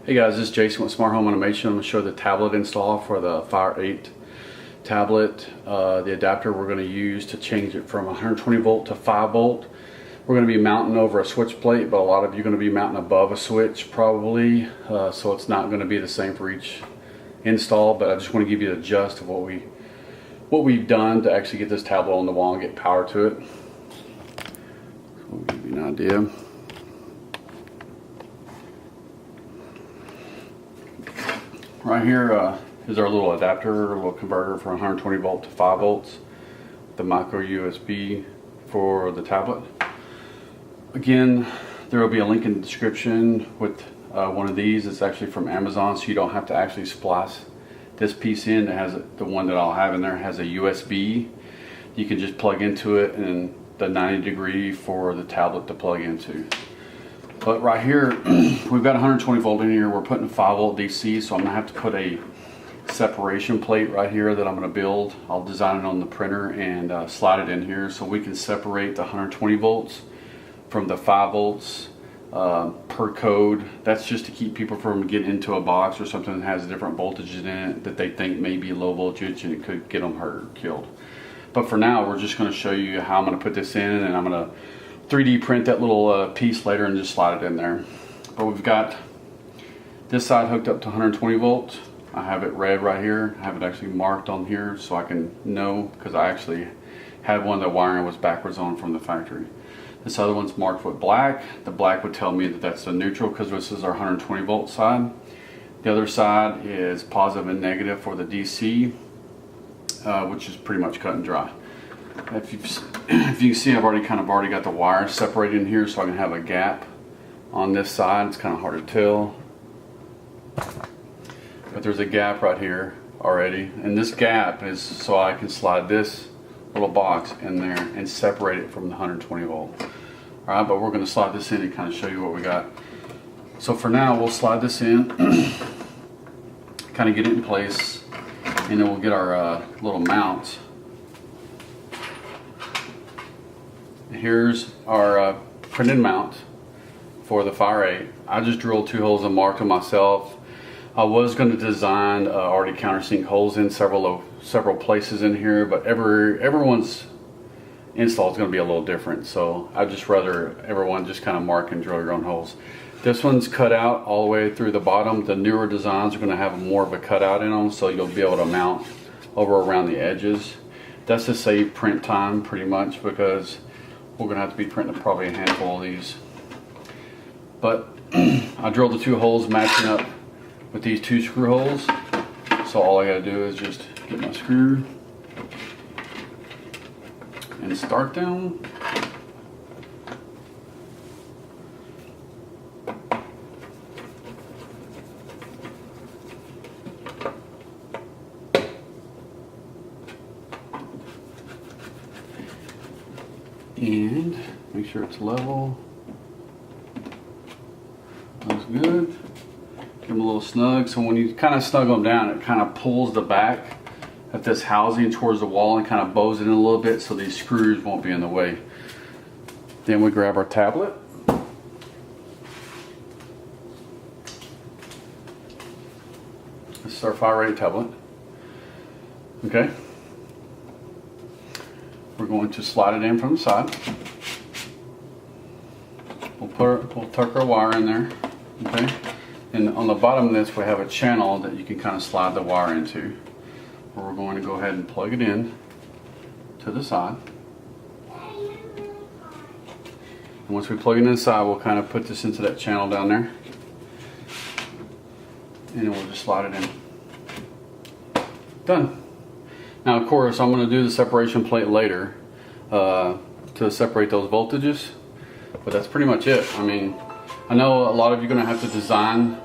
Hey guys, this is Jason with Smart Home Automation. I'm going to show the tablet install for the Fire8 tablet. The adapter we're going to use to change it from 120 volt to 5 volt. We're going to be mounting over a switch plate, but a lot of you are going to be mounting above a switch probably, so it's not going to be the same for each install, but I just want to give you the gist of what we've done to actually get this tablet on the wall and get power to it. So we'll give you an idea. Right here is our little adapter, a little converter from 120 volt to 5 volts. The micro USB for the tablet. Again, there will be a link in the description with one of these. It's actually from Amazon, so you don't have to actually splice this piece in. It has the one that I'll have in there has a USB. You can just plug into it, and the 90-degree for the tablet to plug into. But right here, we've got 120 volt in here. We're putting 5 volt DC, so I'm gonna have to put a separation plate right here that I'm gonna build. I'll design it on the printer and slide it in here so we can separate the 120 volts from the 5 volts per code. That's just to keep people from getting into a box or something that has different voltages in it that they think may be low voltage and it could get them hurt or killed. But for now, we're just gonna show you how I'm gonna put this in, and I'm gonna 3D print that little piece later and just slide it in there. But we've got this side hooked up to 120 volts. I have it red right here. I have it actually marked on here so I can know, because I actually had one that wiring was backwards on from the factory. This other one's marked with black. The black would tell me that that's the neutral because this is our 120 volt side. The other side is positive and negative for the DC, which is pretty much cut and dry. If you can see, I've already got the wires separated in here so I can have a gap on this side. It's kind of hard to tell, but there's a gap right here already, and this gap is so I can slide this little box in there and separate it from the 120 volt. Alright, but we're going to slide this in and kind of show you what we got. So for now, we'll slide this in, kind of get it in place, and then we'll get our little mounts. Here's our printed mount for the Fire8. I just drilled 2 holes and marked them myself. I was going to design already countersink holes in several places in here, but everyone's install is going to be a little different, so I'd just rather everyone just kind of mark and drill your own holes. This one's cut out all the way through the bottom. The newer designs are going to have more of a cutout in them, so you'll be able to mount over around the edges. That's to save print time pretty much, because we're going to have to be printing probably a handful of these. But I drilled the 2 holes matching up with these 2 screw holes. So all I got to do is just get my screw and start them. And make sure it's level. Looks good. Give them a little snug. So when you kind of snug them down, it kind of pulls the back of this housing towards the wall and kind of bows it in a little bit so these screws won't be in the way. Then we grab our tablet. This is our Fire8 tablet. Okay. We're going to slide it in from the side. We'll tuck our wire in there, okay? And on the bottom of this, we have a channel that you can kind of slide the wire into. Where we're going to go ahead and plug it in to the side. And once we plug it inside, we'll kind of put this into that channel down there. And then we'll just slide it in. Done. Now, of course, I'm going to do the separation plate later to separate those voltages, but that's pretty much it. I mean, I know a lot of you are going to have to design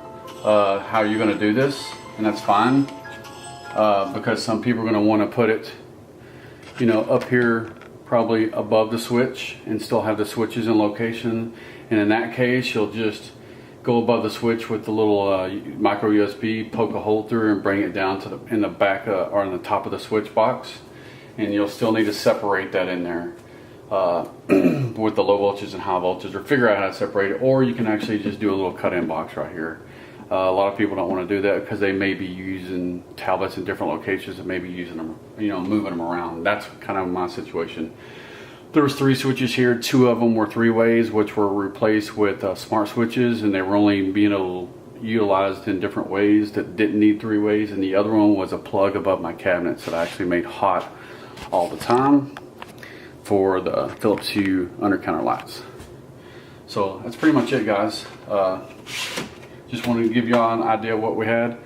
how you're going to do this, and that's fine, because some people are going to want to put it, you know, up here probably above the switch and still have the switches in location, and in that case, you'll just go above the switch with the little micro USB, poke a hole through and bring it down to in the back or in the top of the switch box, and you'll still need to separate that in there with the low voltage and high voltage, or figure out how to separate it, or you can actually just do a little cut-in box right here. A lot of people don't want to do that because they may be using tablets in different locations and maybe using them, moving them around. That's kind of my situation. There was 3 switches here. 2 of them were 3-ways, which were replaced with smart switches, and they were only being utilized in different ways that didn't need 3-ways. And the other one was a plug above my cabinets that I actually made hot all the time for the Philips Hue under-counter lights. So that's pretty much it, guys. Just wanted to give y'all an idea of what we had.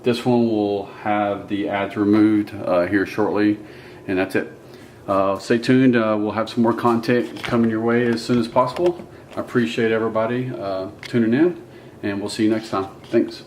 This one will have the ads removed here shortly, and that's it. Stay tuned. We'll have some more content coming your way as soon as possible. I appreciate everybody tuning in, and we'll see you next time. Thanks.